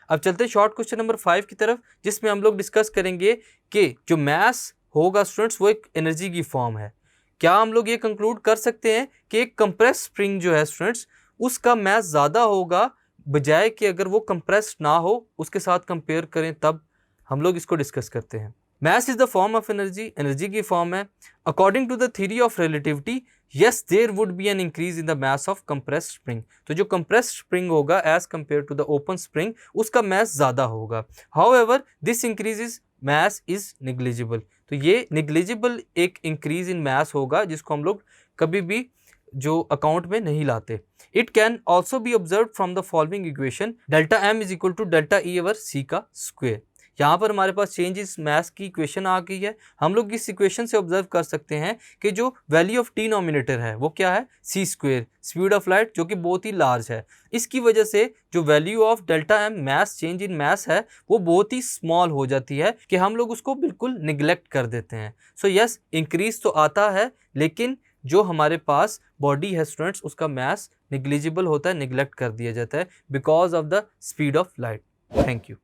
अब चलते हैं शॉर्ट क्वेश्चन नंबर 5 की तरफ, जिसमें हम लोग डिस्कस करेंगे कि जो मास होगा स्टूडेंट्स वो एक एनर्जी की फॉर्म है। क्या हम लोग ये कंक्लूड कर सकते हैं कि एक कंप्रेस स्प्रिंग जो है स्टूडेंट्स उसका मास ज़्यादा होगा बजाय कि अगर वो कंप्रेस्ड ना हो उसके साथ कंपेयर करें, तब हम लोग इसको डिस्कस करते हैं। Mass is the form of energy, energy की फॉर्म है। According to the theory of relativity yes there would be an increase in the mass of compressed spring. तो जो कंप्रेस्ड स्प्रिंग होगा as compare to the open spring उसका mass ज़्यादा होगा। However this increases mass is negligible. तो ये negligible एक increase in मास होगा जिसको हम लोग कभी भी जो अकाउंट में नहीं लाते। It can also be observe from the following equation, delta M is equal to delta E over C का स्क्वेयर। यहाँ पर हमारे पास चेंज इस मास की इक्वेशन आ गई है। हम लोग इस इक्वेशन से ऑब्जर्व कर सकते हैं कि जो वैल्यू ऑफ डिनोमिनेटर है वो क्या है, C square, speed of light, जो कि बहुत ही लार्ज है। इसकी वजह से जो value of delta M mass change in mass है वो बहुत ही स्मॉल हो जाती है कि हम लोग उसको बिल्कुल निगलेक्ट कर देते हैं। सो यस, इंक्रीज तो आता है लेकिन जो हमारे पास बॉडी है स्टूडेंट्स उसका मास निग्लिजिबल होता है, निगलेक्ट कर दिया जाता है because of the speed of light. Thank you.